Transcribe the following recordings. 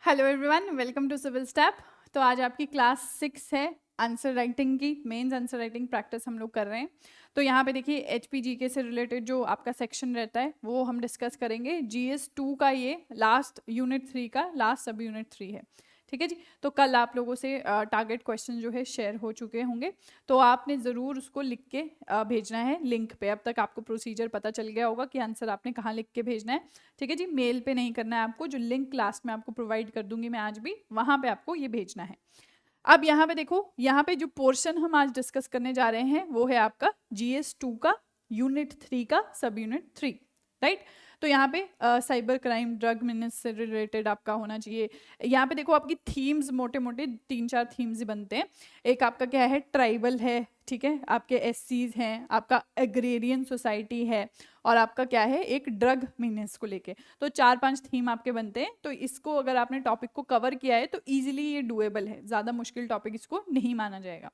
Hello everyone, welcome to Civil Step. तो आज आपकी क्लास 6 है आंसर राइटिंग की। मेंस आंसर राइटिंग प्रैक्टिस हम लोग कर रहे हैं। तो यहाँ पे देखिए HPGK से रिलेटेड जो आपका सेक्शन रहता है वो हम डिस्कस करेंगे। GS 2 का ये लास्ट यूनिट 3 का लास्ट सब यूनिट 3 है। ठीक है जी। तो कल आप लोगों से टारगेट क्वेश्चन जो है शेयर हो चुके होंगे, तो आपने ज़रूर उसको लिख के भेजना है लिंक पे। अब तक आपको प्रोसीजर पता चल गया होगा कि आंसर आपने कहाँ लिख के भेजना है। ठीक है जी। मेल पे नहीं करना है आपको, जो लिंक क्लास में आपको प्रोवाइड कर दूंगी मैं आज भी, वहां पे आपको ये भेजना है। अब यहाँ पे देखो, यहाँ पे जो पोर्शन हम आज डिस्कस करने जा रहे हैं वो है आपका GS 2 का यूनिट 3 का सब यूनिट 3, राइट। तो यहाँ पे साइबर क्राइम ड्रग मिनस से रिलेटेड आपका होना चाहिए। यहाँ पे देखो आपकी थीम्स मोटे मोटे 3-4 थीम्स ही बनते हैं। एक आपका क्या है, ट्राइबल है, ठीक है, आपके SCs हैं, आपका एग्रेरियन सोसाइटी है, और आपका क्या है, एक ड्रग मीनेंस को लेके। तो 4-5 थीम आपके बनते हैं। तो इसको अगर आपने टॉपिक को कवर किया है तो इजीली ये डुएबल है, ज़्यादा मुश्किल टॉपिक इसको नहीं माना जाएगा,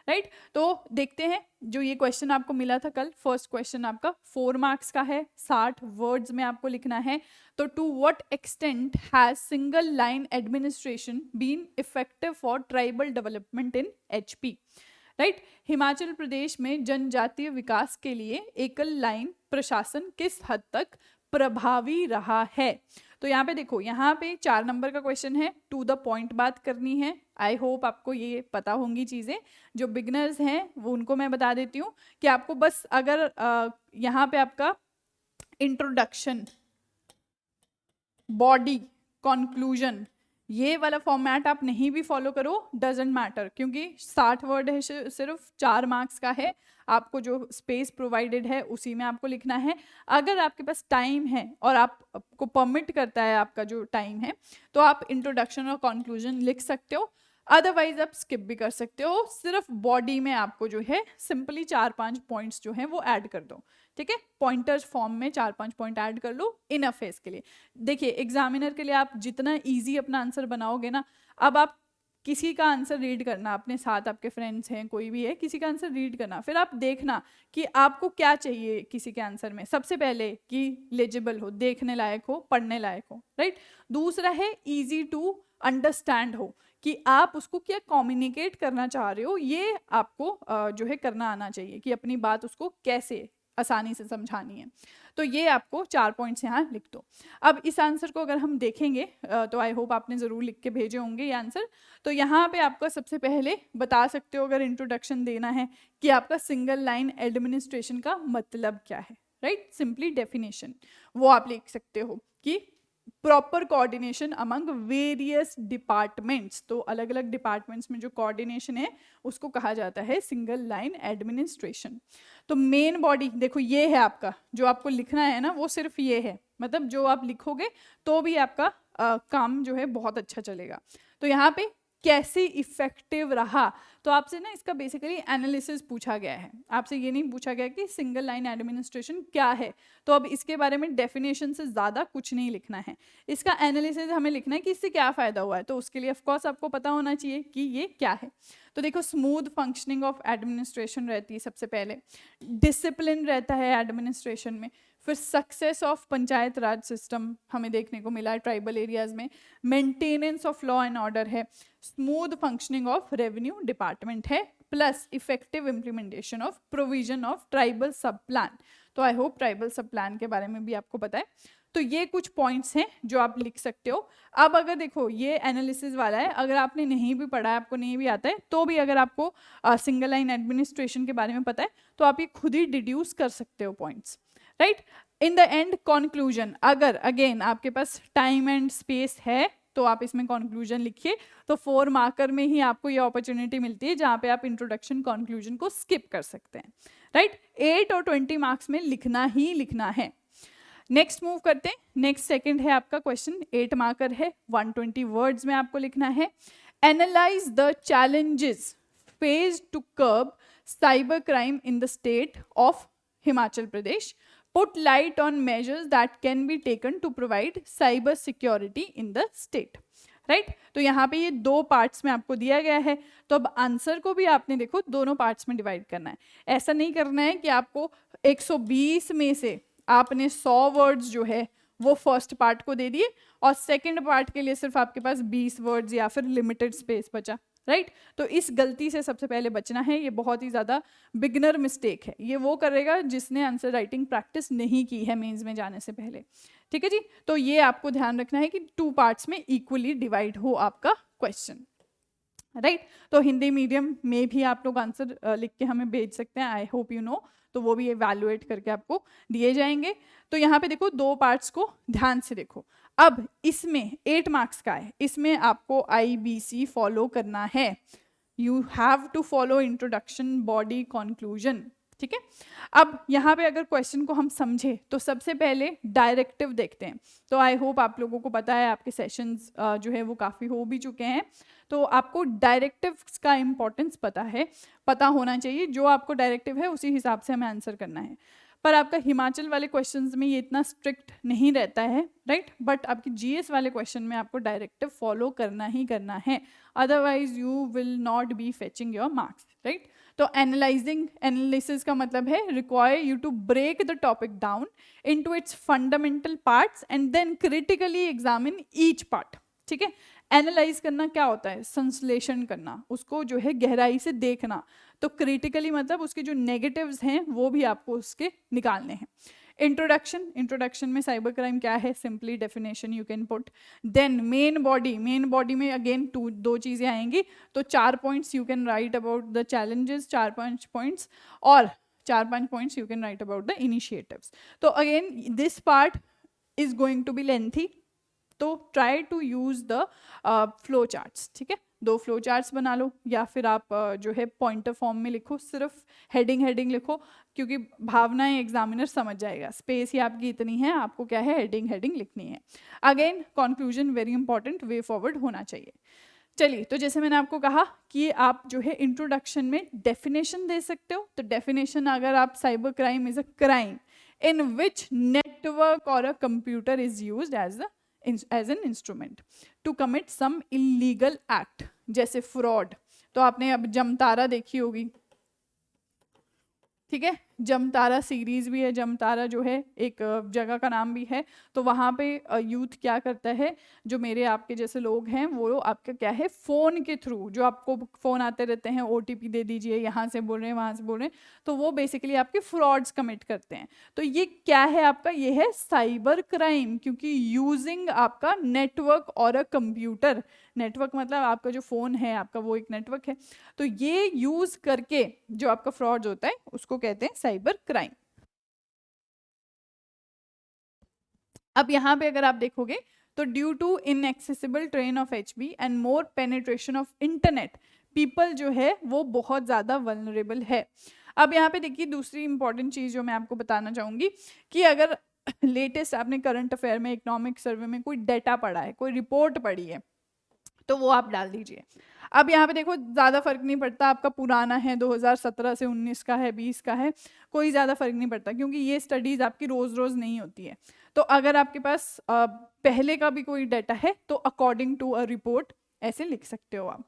राइट। तो देखते हैं जो ये क्वेश्चन आपको मिला था कल। फर्स्ट क्वेश्चन आपका 4 मार्क्स का है, 60 वर्ड्स में आपको लिखना है। तो to what extent has single line administration been effective for tribal development in HP, right. Himachal Pradesh में जनजातीय विकास के लिए एकल लाइन प्रशासन किस हद तक प्रभावी रहा है। तो यहाँ पे देखो, यहाँ पे 4 नंबर का क्वेश्चन है, टू द पॉइंट बात करनी है। आई होप आपको ये पता होंगी चीज़ें। जो बिगनर्स हैं वो उनको मैं बता देती हूँ कि आपको बस अगर यहाँ पे आपका इंट्रोडक्शन, बॉडी, कंक्लूजन, ये वाला फॉर्मेट आप नहीं भी फॉलो करो डजेंट मैटर, क्योंकि 60 वर्ड है, सिर्फ 4 मार्क्स का है। आपको जो स्पेस प्रोवाइडेड है उसी में आपको लिखना है। अगर आपके पास टाइम है और आपको परमिट करता है आपका जो टाइम है, तो आप इंट्रोडक्शन और कंक्लूजन लिख सकते हो। अदरवाइज आप स्किप भी कर सकते हो। सिर्फ बॉडी में आपको जो है सिंपली 4-5 पॉइंट्स जो है वो ऐड कर दो, ठीक है। पॉइंटर्स फॉर्म में 4-5 पॉइंट ऐड कर लो, इनफ है इसके लिए। देखिए एग्जामिनर के लिए आप जितना इजी अपना आंसर बनाओगे ना, अब आप किसी का आंसर रीड करना, अपने साथ आपके फ्रेंड्स हैं, कोई भी है, किसी का आंसर रीड करना, फिर आप देखना कि आपको क्या चाहिए किसी के आंसर में। सबसे पहले कि लेजिबल हो, देखने लायक हो, पढ़ने लायक हो, राइट। दूसरा है इजी टू अंडरस्टैंड हो, कि आप उसको क्या कम्युनिकेट करना चाह रहे हो, ये आपको जो है करना आना चाहिए, कि अपनी बात उसको कैसे आसानी से समझानी है। तो ये आपको 4 पॉइंट्स यहाँ लिख दो। अब इस आंसर को अगर हम देखेंगे तो आई होप आपने ज़रूर लिख के भेजे होंगे ये आंसर। तो यहाँ पे आपका सबसे पहले बता सकते हो, अगर इंट्रोडक्शन देना है, कि आपका सिंगल लाइन एडमिनिस्ट्रेशन का मतलब क्या है, राइट। सिंपली डेफिनेशन वो आप लिख सकते हो कि proper coordination among various departments. तो अलग अलग डिपार्टमेंट्स में जो कोऑर्डिनेशन है उसको कहा जाता है सिंगल लाइन एडमिनिस्ट्रेशन। तो मेन बॉडी देखो ये है आपका, जो आपको लिखना है ना वो सिर्फ ये है, मतलब जो आप लिखोगे तो भी आपका काम जो है बहुत अच्छा चलेगा। तो यहाँ पे कैसे इफेक्टिव रहा, तो आपसे ना इसका बेसिकली एनालिसिस पूछा गया है। आपसे ये नहीं पूछा गया कि सिंगल लाइन एडमिनिस्ट्रेशन क्या है। तो अब इसके बारे में डेफिनेशन से ज़्यादा कुछ नहीं लिखना है, इसका एनालिसिस हमें लिखना है कि इससे क्या फ़ायदा हुआ है। तो उसके लिए ऑफकोर्स आपको पता होना चाहिए कि ये क्या है। तो देखो, स्मूथ फंक्शनिंग ऑफ एडमिनिस्ट्रेशन रहती है सबसे पहले, डिसिप्लिन रहता है एडमिनिस्ट्रेशन में, फिर success of panchayat raj system हमें देखने को मिला है ट्राइबल एरियाज में, maintenance of law and order है, smooth functioning of revenue department है, plus effective implementation of provision of tribal sub plan. तो I hope tribal sub plan के बारे में भी आपको पता है। तो ये कुछ पॉइंट्स हैं जो आप लिख सकते हो। अब अगर देखो ये एनालिसिस वाला है, अगर आपने नहीं भी पढ़ा है, आपको नहीं भी आता है, तो भी अगर आपको सिंगल लाइन एडमिनिस्ट्रेशन के बारे में पता है तो आप ये खुद ही डिड्यूस कर सकते हो points, right. In the end conclusion, अगर अगेन आपके पास टाइम एंड स्पेस है तो आप इसमें कंक्लूजन लिखिए। तो 4 मार्कर में ही आपको ये अपॉर्चुनिटी मिलती है जहाँ पे आप इंट्रोडक्शन कंक्लूजन को स्किप कर सकते हैं, राइट। 8 और 20 मार्क्स में लिखना ही लिखना है। नेक्स्ट मूव करते हैं। नेक्स्ट सेकंड है आपका क्वेश्चन, 8 मार्कर है, 120 वर्ड्स में आपको लिखना है। Analyse the challenges faced to curb cyber crime in the state of Himachal Pradesh, put light on measures that can be taken to provide cyber security in the state, right. तो यहाँ पे ये 2 parts में आपको दिया गया है। तो अब आंसर को भी आपने देखो दोनों पार्ट्स में डिवाइड करना है। ऐसा नहीं करना है कि आपको 120 में से आपने 100 वर्ड्स जो है वो फर्स्ट पार्ट को दे दिए और सेकंड पार्ट के लिए सिर्फ आपके पास 20 वर्ड्स या फिर लिमिटेड स्पेस बचा, राइट तो इस गलती से सबसे पहले बचना है। ये बहुत ही ज़्यादा बिगनर मिस्टेक है, ये वो करेगा जिसने आंसर राइटिंग प्रैक्टिस नहीं की है मेंस में जाने से पहले, ठीक है जी। तो ये आपको ध्यान रखना है कि 2 पार्ट्स में इक्वली डिवाइड हो आपका क्वेश्चन, राइट तो हिंदी मीडियम में भी आप लोग आंसर लिख के हमें भेज सकते हैं, आई होप यू नो, तो वो भी एवैल्यूएट करके आपको दिए जाएंगे। तो यहाँ पे देखो 2 पार्ट्स को ध्यान से देखो। अब इसमें 8 मार्क्स का है, इसमें आपको IBC फॉलो करना है, you have to follow introduction, body, conclusion, ठीक है। अब यहाँ पे अगर क्वेश्चन को हम समझे तो सबसे पहले डायरेक्टिव देखते हैं। तो आई होप आप लोगों को पता है, आपके सेशंस जो है वो काफ़ी हो भी चुके हैं, तो आपको डायरेक्टिव्स का इम्पोर्टेंस पता होना चाहिए। जो आपको डायरेक्टिव है उसी हिसाब से हमें आंसर करना है। पर आपका हिमाचल वाले क्वेश्चंस में ये इतना स्ट्रिक्ट नहीं रहता है, राइट बट आपकी GS वाले क्वेश्चन में आपको डायरेक्टिव फॉलो करना ही करना है, otherwise you will not be fetching your marks, right. तो एनालिसिस का मतलब है require you to break the topic down into its fundamental parts and then critically examine each part, ठीक है। एनालाइज करना क्या होता है, संश्लेषण करना, उसको जो है गहराई से देखना। तो क्रिटिकली मतलब उसके जो नेगेटिव्स हैं वो भी आपको उसके निकालने हैं। इंट्रोडक्शन में साइबर क्राइम क्या है, simply definition you can put. Then main body में अगेन 2 चीज़ें आएंगी, तो 4 points you can write about the challenges, 4-5 points, और 4-5 points you can write about the initiatives. तो again this part is going to be lengthy, तो try to use the flow charts, ठीक है। 2 flow charts बना लो, या फिर आप जो है पॉइंटर फॉर्म में लिखो, सिर्फ हेडिंग लिखो, क्योंकि भावनाएं एग्जामिनर समझ जाएगा, स्पेस ही आपकी इतनी है, आपको क्या है हेडिंग लिखनी है। Again conclusion very important, way forward होना चाहिए। चलिए, तो जैसे मैंने आपको कहा कि आप जो है इंट्रोडक्शन में डेफिनेशन दे सकते हो। तो डेफिनेशन अगर आप cyber crime is a crime in which network और a computer is used as an instrument to commit some illegal act, जैसे फ्रॉड। तो आपने अब जमतारा देखी होगी, ठीक है, जमतारा सीरीज भी है, जमतारा जो है एक जगह का नाम भी है। तो वहाँ पे यूथ क्या करता है, जो मेरे आपके जैसे लोग हैं, वो आपका क्या है फ़ोन के थ्रू, जो आपको फ़ोन आते रहते हैं, OTP दे दीजिए, यहाँ से बोल रहे हैं, वहाँ से बोल रहे हैं, तो वो बेसिकली आपके फ्रॉड्स कमिट करते हैं। तो ये क्या है आपका, ये है साइबर क्राइम, क्योंकि यूजिंग आपका नेटवर्क और अ कंप्यूटर, नेटवर्क मतलब आपका जो फ़ोन है आपका वो एक नेटवर्क है, तो ये यूज़ करके जो आपका फ्रॉड होता है उसको कहते हैं साइबर क्राइम। अब यहाँ पे अगर आप देखोगे तो due to inaccessible train of HB and more penetration of internet, people जो है वो बहुत ज़्यादा वल्नरेबल है। अब यहाँ पे देखिए दूसरी इंपॉर्टेंट चीज़ जो मैं आपको बताना चाहूँगी कि अगर लेटेस्ट आपने करंट अफेयर में, इकोनॉमिक सर्वे में कोई डेटा पढ़ा है, कोई रिपोर्ट पढ़ी है, तो वो आप डाल दीजिए। अब यहाँ पे देखो ज़्यादा फर्क नहीं पड़ता आपका पुराना है, 2017 से 19 का है, 20 का है, कोई ज़्यादा फर्क नहीं पड़ता, क्योंकि ये स्टडीज़ आपकी रोज़ रोज़ नहीं होती है। तो अगर आपके पास पहले का भी कोई डाटा है तो अकॉर्डिंग टू अ रिपोर्ट ऐसे लिख सकते हो आप,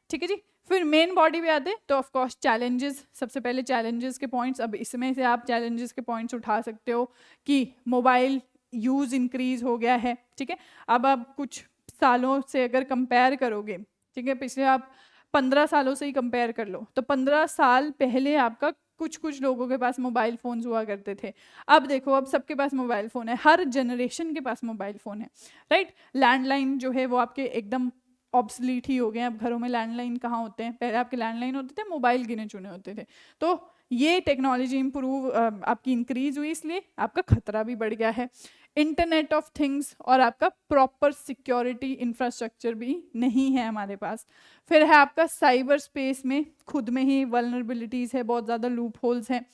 ठीक है जी। फिर मेन बॉडी पे आते हैं तो ऑफकोर्स चैलेंजेस, सबसे पहले चैलेंजेस के पॉइंट्स। अब इसमें से आप चैलेंजेस के पॉइंट्स उठा सकते हो कि मोबाइल यूज़ इंक्रीज हो गया है, ठीक है। अब आप कुछ सालों से अगर कंपेयर करोगे, ठीक है, पिछले आप 15 सालों से ही कंपेयर कर लो, तो 15 साल पहले आपका कुछ लोगों के पास मोबाइल फ़ोन्स हुआ करते थे। अब देखो अब सबके पास मोबाइल फ़ोन है, हर जनरेशन के पास मोबाइल फ़ोन है, राइट। लैंडलाइन जो है वो आपके एकदम ऑब्सलीट ही हो गए हैं। अब घरों में लैंडलाइन कहाँ होते हैं, पहले आपके लैंडलाइन होते थे, मोबाइल गिने चुने होते थे। तो ये टेक्नोलॉजी इंप्रूव आपकी इंक्रीज हुई, इसलिए आपका खतरा भी बढ़ गया है। इंटरनेट ऑफ थिंग्स और आपका प्रॉपर सिक्योरिटी इंफ्रास्ट्रक्चर भी नहीं है हमारे पास। फिर है आपका साइबर स्पेस में खुद में ही वल्नरेबिलिटीज़ है, बहुत ज़्यादा लूप होल्स हैं,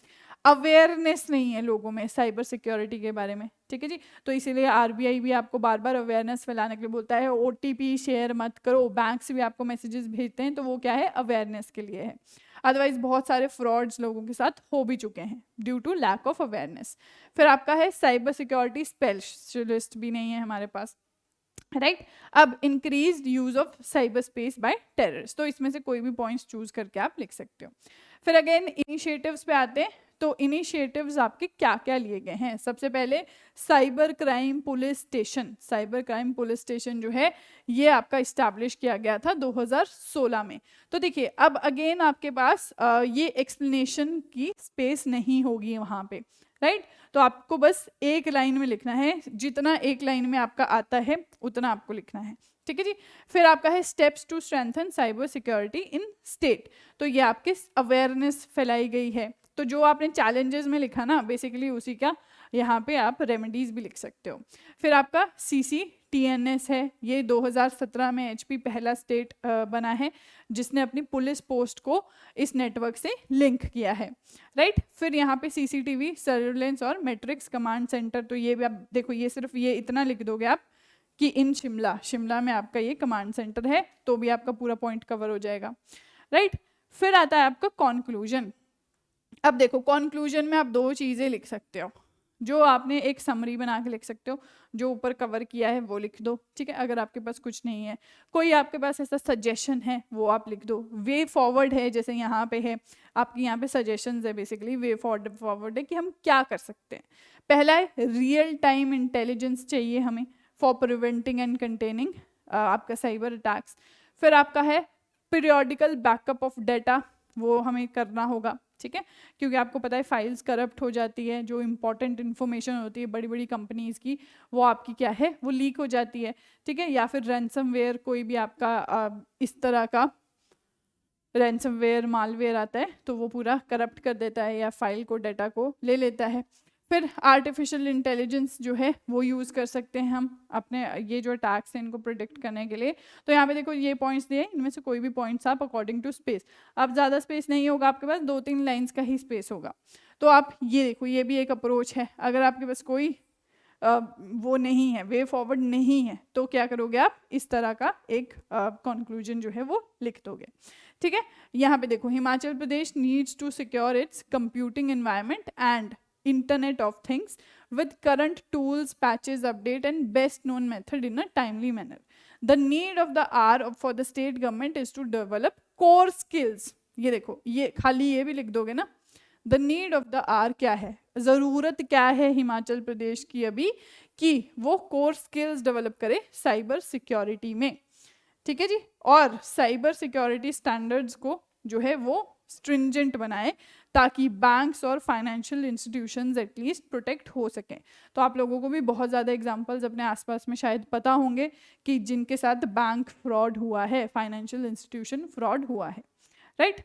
अवेयरनेस नहीं है लोगों में साइबर सिक्योरिटी के बारे में, ठीक है जी। तो इसीलिए RBI भी आपको बार बार अवेयरनेस फैलाने के लिए बोलता है, OTP शेयर मत करो, बैंक्स भी आपको मैसेजेस भेजते हैं, तो वो क्या है अवेयरनेस के लिए है। अदरवाइज बहुत सारे फ्रॉड्स लोगों के साथ हो भी चुके हैं due to lack of awareness. फिर आपका है साइबर सिक्योरिटी स्पेशलिस्ट भी नहीं है हमारे पास, राइट। अब increase use of cyber space bye terrorist, तो इसमें से कोई भी पॉइंट्स चूज करके आप लिख सकते हो। फिर अगेन इनिशिएटिव्स पे आते हैं, तो इनिशिएटिव्स आपके क्या क्या लिए गए हैं? सबसे पहले cyber crime police station, cyber crime police station जो है ये आपका इस्टेब्लिश किया गया था 2016 में। तो देखिए अब अगेन आपके पास ये एक्सप्लेनेशन की स्पेस नहीं होगी वहाँ पे, राइट? तो आपको बस एक लाइन में लिखना है, जितना एक लाइन में आपका आता है उतना आपको लिखना है, ठीक है जी। फिर आपका है steps to strengthen cyber security in state, तो ये आपके अवेयरनेस फैलाई गई है। तो जो आपने चैलेंजेस में लिखा ना बेसिकली उसी का यहाँ पे आप रेमेडीज भी लिख सकते हो। फिर आपका CCTNS है, ये 2017 में HP पहला स्टेट बना है जिसने अपनी पुलिस पोस्ट को इस नेटवर्क से लिंक किया है, राइट? फिर यहाँ पे CCTV सर्विलेंस और मैट्रिक्स कमांड सेंटर, तो ये भी आप देखो, ये सिर्फ ये इतना लिख दोगे आप कि इन शिमला में आपका ये कमांड सेंटर है, तो भी आपका पूरा पॉइंट कवर हो जाएगा, राइट? फिर आता है आपका कॉन्क्लूजन। अब देखो कॉन्क्लूजन में आप दो चीज़ें लिख सकते हो, जो आपने एक समरी बना के लिख सकते हो, जो ऊपर कवर किया है वो लिख दो, ठीक है? अगर आपके पास कुछ नहीं है, कोई आपके पास ऐसा सजेशन है वो आप लिख दो। वे फॉरवर्ड है, जैसे यहाँ पे है आपकी, यहाँ पे सजेशंस है, बेसिकली वे फॉरवर्ड है कि हम क्या कर सकते हैं। पहला है रियल टाइम इंटेलिजेंस चाहिए हमें फॉर प्रिवेंटिंग एंड कंटेनिंग आपका साइबर अटैक्स। फिर आपका है पीरियोडिकल बैकअप ऑफ डेटा, वो हमें करना होगा, ठीक है? क्योंकि आपको पता है फाइल्स करप्ट हो जाती है, जो इंपॉर्टेंट इन्फॉर्मेशन होती है बड़ी बड़ी कंपनीज की वो आपकी क्या है वो लीक हो जाती है, ठीक है? या फिर रैंसमवेयर, कोई भी आपका इस तरह का रैंसमवेयर मालवेयर आता है तो वो पूरा करप्ट कर देता है या फाइल को डाटा को ले लेता है। फिर आर्टिफिशियल इंटेलिजेंस जो है वो यूज़ कर सकते हैं हम अपने ये जो अटैक्स हैं इनको प्रोडिक्ट करने के लिए। तो यहाँ पे देखो ये पॉइंट्स दिए, इनमें से कोई भी पॉइंट्स आप अकॉर्डिंग टू स्पेस, अब ज़्यादा स्पेस नहीं होगा आपके पास, 2-3 लाइंस का ही स्पेस होगा, तो आप ये देखो ये भी एक अप्रोच है। अगर आपके पास कोई वो नहीं है, वे फॉरवर्ड नहीं है, तो क्या करोगे आप इस तरह का एक कंक्लूजन जो है वो लिख दोगे, ठीक है? यहाँ पे देखो Himachal Pradesh needs to secure its computing environment and Internet of Things with current tools, patches, update and best known method in a timely manner. The need of the hour for the state government is to develop core skills. ये देखो ये खाली ये भी लिख दोगे ना, the need of the hour क्या है, ज़रूरत क्या है हिमाचल प्रदेश की अभी कि वो core skills develop करे साइबर सिक्योरिटी में, ठीक है जी? और साइबर सिक्योरिटी स्टैंडर्ड्स को जो है वो स्ट्रिंजेंट बनाए ताकि बैंक्स और फाइनेंशियल इंस्टीट्यूशंस एटलीस्ट प्रोटेक्ट हो सकें। तो आप लोगों को भी बहुत ज़्यादा एग्जांपल्स अपने आसपास में शायद पता होंगे कि जिनके साथ बैंक फ्रॉड हुआ है, फाइनेंशियल इंस्टीट्यूशन फ्रॉड हुआ है, राइट?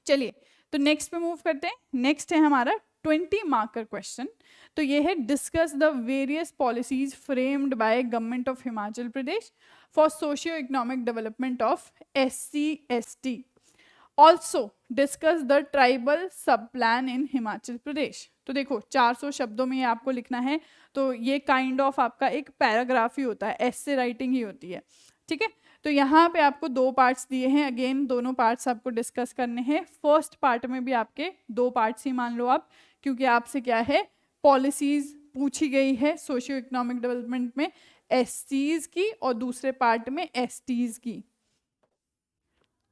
चलिए तो नेक्स्ट पे मूव करते हैं। नेक्स्ट है हमारा 20 मार्कर क्वेश्चन। तो ये है discuss the various policies framed by government of Himachal Pradesh for socio economic development of SC/ST। Also discuss the tribal sub plan in Himachal Pradesh. तो देखो 400 शब्दों में ये आपको लिखना है, तो ये काइंड ऑफ आपका एक पैराग्राफ ही होता है, एसे राइटिंग ही होती है, ठीक है? तो यहाँ पे आपको 2 पार्ट्स दिए हैं, अगेन दोनों पार्ट्स आपको डिस्कस करने हैं। फर्स्ट पार्ट में भी आपके 2 पार्ट्स ही मान लो आप, क्योंकि आपसे क्या है पॉलिसीज पूछी गई है सोशियो इकोनॉमिक डेवलपमेंट में SCs की और दूसरे पार्ट में STs की।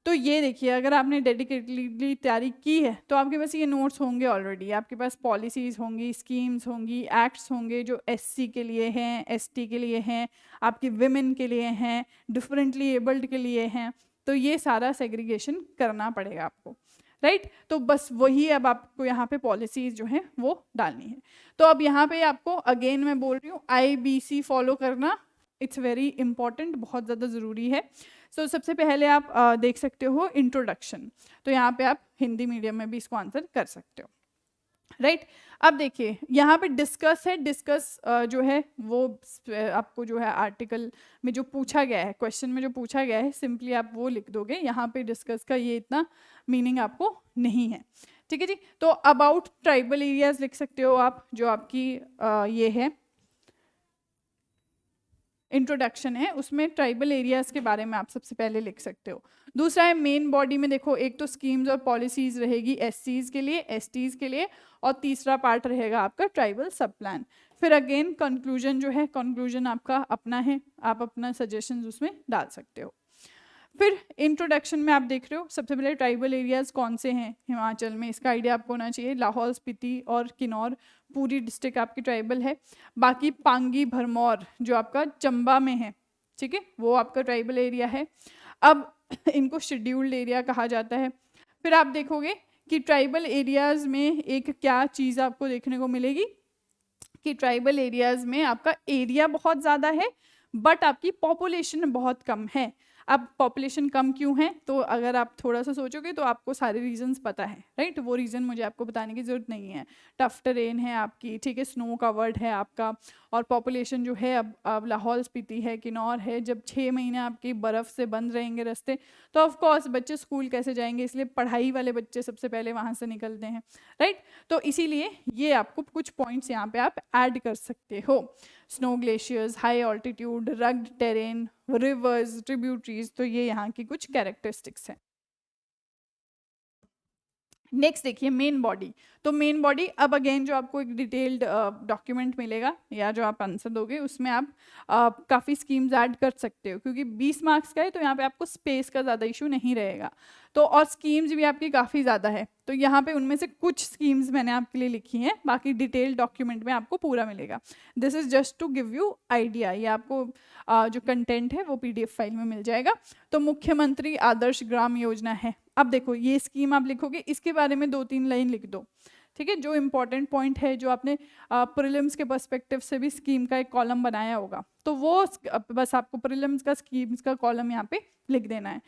तो ये देखिए अगर आपने डेडिकेटली तैयारी की है तो आपके पास ये नोट्स होंगे ऑलरेडी, आपके पास पॉलिसीज़ होंगी, स्कीम्स होंगी, एक्ट्स होंगे जो SC के लिए हैं, ST के लिए हैं, आपकी विमेन के लिए हैं, डिफरेंटली एबल्ड के लिए हैं। तो ये सारा सेग्रीगेशन करना पड़ेगा आपको, राइट? तो बस वही अब आपको यहाँ पे पॉलिसीज़ जो हैं वो डालनी है। तो अब यहाँ पे आपको अगेन मैं बोल रही हूँ IBC फॉलो करना, इट्स वेरी इंपॉर्टेंट, बहुत ज़्यादा ज़रूरी है। सो सबसे पहले आप देख सकते हो इंट्रोडक्शन, तो यहाँ पे आप हिंदी मीडियम में भी इसको आंसर कर सकते हो, राइट? अब देखिए यहाँ पे डिस्कस है, डिस्कस जो है वो आपको जो है आर्टिकल में जो पूछा गया है, क्वेश्चन में जो पूछा गया है, सिंपली आप वो लिख दोगे। यहाँ पे डिस्कस का ये इतना मीनिंग आपको नहीं है, ठीक है जी? तो अबाउट ट्राइबल एरियाज लिख सकते हो आप, जो आपकी ये है इंट्रोडक्शन है, उसमें ट्राइबल एरियाज के बारे में आप सबसे पहले लिख सकते हो। दूसरा है मेन बॉडी में देखो, एक तो स्कीम्स और पॉलिसीज रहेगी SCs के लिए, STs के लिए, और तीसरा पार्ट रहेगा आपका ट्राइबल सब प्लान। फिर अगेन कंक्लूजन जो है, कंक्लूजन आपका अपना है, आप अपना सजेशंस उसमें डाल सकते हो। फिर इंट्रोडक्शन में आप देख रहे हो सबसे पहले ट्राइबल एरियाज कौन से हैं हिमाचल में, इसका आइडिया आपको होना चाहिए। लाहौल स्पीति और किन्नौर पूरी डिस्ट्रिक्ट आपकी ट्राइबल है। बाकी पांगी भरमौर जो आपका चंबा में है, ठीक है, वो आपका ट्राइबल एरिया है। अब इनको शेड्यूल्ड एरिया कहा जाता है। फिर आप देखोगे कि ट्राइबल एरियाज में एक क्या चीज़ आपको देखने को मिलेगी कि ट्राइबल एरियाज में आपका एरिया बहुत ज़्यादा है बट आपकी पॉपुलेशन बहुत कम है। अब पॉपुलेशन कम क्यों है, तो अगर आप थोड़ा सा सोचोगे तो आपको सारे रीजंस पता है, राइट। वो रीज़न मुझे आपको बताने की ज़रूरत नहीं है। टफ टेरेन है आपकी, ठीक है, स्नो कवर्ड है आपका, और पॉपुलेशन जो है अब लाहौल स्पीति है, किन्नौर है। जब 6 महीने आपकी बर्फ़ से बंद रहेंगे रास्ते तो ऑफ कोर्स बच्चे स्कूल कैसे जाएंगे, इसलिए पढ़ाई वाले बच्चे सबसे पहले वहाँ से निकलते हैं, राइट। तो इसीलिए ये आपको कुछ पॉइंट्स यहाँ पे आप ऐड कर सकते हो। Snow glaciers, high altitude, rugged terrain, reverse, tributaries, तो ये यहाँ की कुछ कैरेक्टरिस्टिक्स हैं। नेक्स्ट देखिए मेन बॉडी। तो मेन बॉडी, अब अगेन जो आपको एक डिटेल्ड डॉक्यूमेंट मिलेगा या जो आप आंसर दोगे उसमें आप काफ़ी स्कीम्स ऐड कर सकते हो, क्योंकि 20 मार्क्स का है तो यहाँ पे आपको स्पेस का ज़्यादा इशू नहीं रहेगा। तो और स्कीम्स भी आपकी काफ़ी ज़्यादा है, तो यहाँ पे उनमें से कुछ स्कीम्स मैंने आपके लिए लिखी हैं, बाकी डिटेल्ड डॉक्यूमेंट में आपको पूरा मिलेगा। This is just to give you idea. ये आपको जो कंटेंट है वो PDF फाइल में मिल जाएगा। तो मुख्यमंत्री आदर्श ग्राम योजना है। अब देखो ये स्कीम आप लिखोगे, इसके बारे में 2-3 लाइन लिख दो, ठीक है। जो इम्पोर्टेंट पॉइंट है, जो आपने प्रीलिम्स के पर्सपेक्टिव से भी स्कीम का एक कॉलम बनाया होगा, तो वो बस आपको प्रीलिम्स का स्कीम्स का कॉलम यहाँ पे लिख देना है।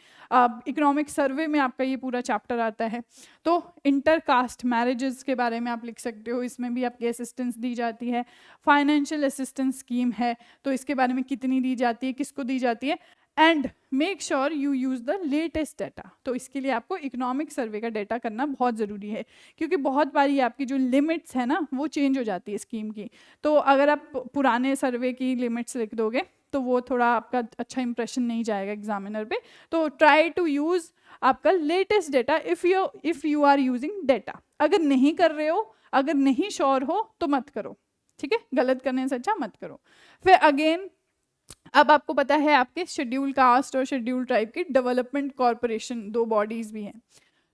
इकोनॉमिक सर्वे में आपका ये पूरा चैप्टर आता है। तो इंटरकास्ट मैरिजेस के बारे में आप लिख सकते हो, इसमें भी आपकी असिस्टेंस दी जाती है। फाइनेंशियल असिस्टेंस स्कीम है, तो इसके बारे में कितनी दी जाती है, किसको दी जाती है, and make sure you use the latest data. तो इसके लिए आपको इकोनॉमिक सर्वे का डाटा करना बहुत ज़रूरी है, क्योंकि बहुत बारी आपकी जो लिमिट्स है ना वो चेंज हो जाती है स्कीम की। तो अगर आप पुराने सर्वे की लिमिट्स लिख दोगे तो वो थोड़ा आपका अच्छा इंप्रेशन नहीं जाएगा एग्जामिनर पे। तो ट्राई टू यूज़ आपका latest data if you are using data. अगर नहीं कर रहे हो, अगर नहीं श्योर हो तो मत करो, ठीक है, गलत करने से अच्छा मत करो। फिर अगेन अब आपको पता है आपके शेड्यूल कास्ट और शेड्यूल ट्राइब की डेवलपमेंट कॉरपोरेशन 2 बॉडीज़ भी हैं।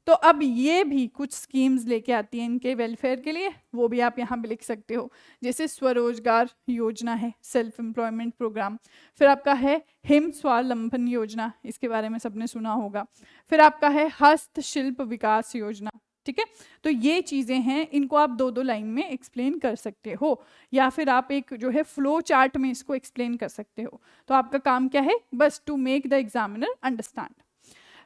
तो अब ये भी कुछ स्कीम्स लेके आती हैं इनके वेलफेयर के लिए, वो भी आप यहाँ पे लिख सकते हो। जैसे स्वरोजगार योजना है, सेल्फ एम्प्लॉयमेंट प्रोग्राम। फिर आपका है हिम स्वावलंबन योजना, इसके बारे में सबने सुना होगा। फिर आपका है हस्तशिल्प विकास योजना, ठीक है। तो ये चीज़ें हैं, इनको आप 2-2 लाइन में एक्सप्लेन कर सकते हो, या फिर आप एक जो है फ्लो चार्ट में इसको एक्सप्लेन कर सकते हो। तो आपका काम क्या है, बस to make the examiner understand.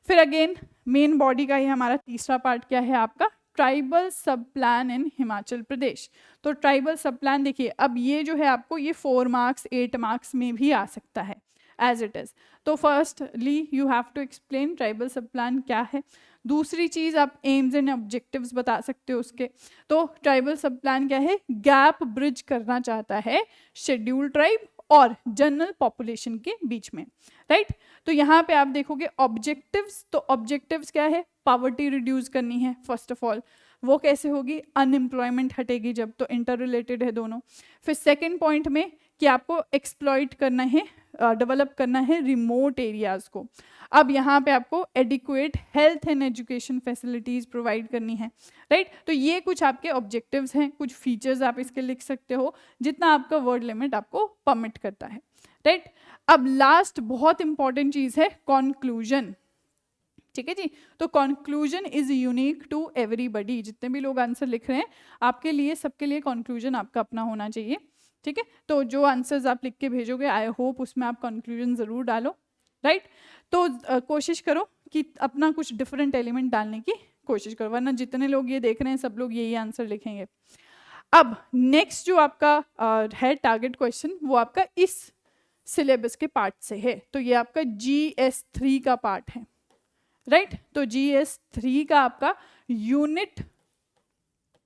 फिर अगेन मेन बॉडी का ही हमारा तीसरा पार्ट क्या है आपका, tribal sub plan in Himachal Pradesh. तो ट्राइबल सब प्लान देखिए, अब ये जो है आपको ये 4 मार्क्स 8 मार्क्स में भी आ सकता है एज इट इज़। तो firstly you have to explain tribal sub plan क्या है। दूसरी चीज़ आप एम्स एंड ऑब्जेक्टिव्स बता सकते हो उसके। तो ट्राइबल सब प्लान क्या है, गैप ब्रिज करना चाहता है शेड्यूल ट्राइब और जनरल पॉपुलेशन के बीच में, राइट। तो यहाँ पे आप देखोगे ऑब्जेक्टिव्स, तो ऑब्जेक्टिव्स क्या है, पावर्टी रिड्यूस करनी है फर्स्ट ऑफ ऑल। वो कैसे होगी, अनएम्प्लॉयमेंट हटेगी जब, तो इंटर रिलेटेड है दोनों। फिर सेकेंड पॉइंट में कि आपको एक्सप्लॉइट करना है, डेवलप करना है रिमोट एरियाज़ को। अब यहाँ पे आपको adequate health and education facilities provide करनी है, राइट। तो ये कुछ आपके ऑब्जेक्टिव्स हैं, कुछ फीचर्स आप इसके लिख सकते हो जितना आपका वर्ड लिमिट आपको परमिट करता है, राइट। अब लास्ट बहुत इंपॉर्टेंट चीज़ है कॉन्क्लूजन, ठीक है जी। तो conclusion is unique to everybody. जितने भी लोग आंसर लिख रहे हैं आपके लिए, सबके लिए कॉन्क्लूजन आपका अपना होना चाहिए, ठीक है। तो जो आंसर्स आप लिख के भेजोगे आई होप उसमें आप कंक्लूजन ज़रूर डालो, राइट। तो कोशिश करो कि अपना कुछ डिफरेंट एलिमेंट डालने की कोशिश करो, वरना जितने लोग ये देख रहे हैं सब लोग यही आंसर लिखेंगे। अब नेक्स्ट जो आपका है टारगेट क्वेश्चन, वो आपका इस सिलेबस के पार्ट से है। तो ये आपका GS3 का पार्ट है, राइट। तो GS3 का आपका यूनिट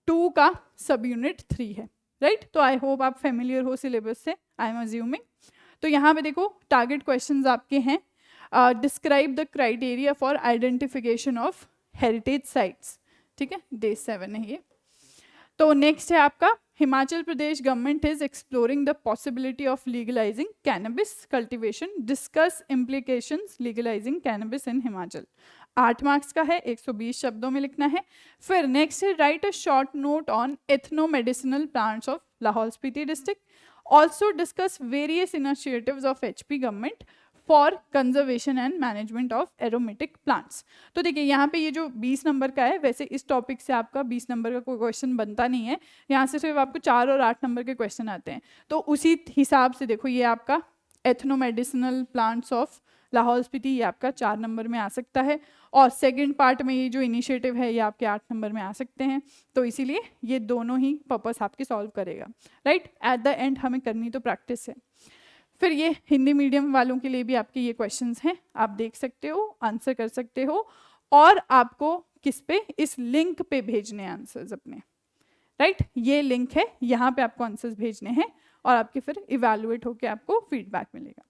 2 का सब यूनिट 3 है, राइट। तो आई होप आप फेमिलियर हो सिलेबस से, आई एम अज्यूमिंग। तो यहाँ पे देखो टारगेट क्वेश्चंस आपके हैं, describe the criteria for identification of heritage sites, ठीक है, डे 7 है ये। तो नेक्स्ट है आपका Himachal Pradesh government is exploring the possibility of legalizing cannabis cultivation. Discuss implications legalizing cannabis in Himachal. 8 marks का है, 120 शब्दों में लिखना है. फिर नेक्स्ट है write a short note on ethnomedicinal plants of Lahaul Spiti district. Also discuss various initiatives of HP government for conservation and management of aromatic plants. तो देखिए यहाँ पे ये जो 20 नंबर का है, वैसे इस टॉपिक से आपका 20 नंबर का कोई क्वेश्चन बनता नहीं है, यहाँ से सिर्फ आपको 4 और 8 नंबर के क्वेश्चन आते हैं. तो उसी हिसाब से देखो ये आपका एथनोमेडिसिनल प्लांट्स ऑफ लाहौल स्पीति ये आपका 4 नंबर में आ सकता है, और सेकंड पार्ट में ये जो इनिशिएटिव है ये आपके 8 नंबर में आ सकते हैं. तो इसीलिए ये दोनों ही पर्पस आपके सॉल्व करेगा, राइट. एट द एंड हमें करनी तो प्रैक्टिस है. फिर ये हिंदी मीडियम वालों के लिए भी आपके ये क्वेश्चंस हैं, आप देख सकते हो, आंसर कर सकते हो, और आपको किस पे, इस लिंक पे भेजने आंसर्स अपने, राइट. ये लिंक है, यहाँ पे आपको आंसर्स भेजने हैं और आपके फिर इवैल्यूएट होके आपको फीडबैक मिलेगा.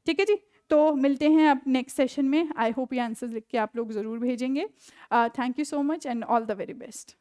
ठीक है जी. तो मिलते हैं अब नेक्स्ट सेशन में. आई होप ये आंसर्स लिख के आप लोग ज़रूर भेजेंगे. Thank you so much and all the very best.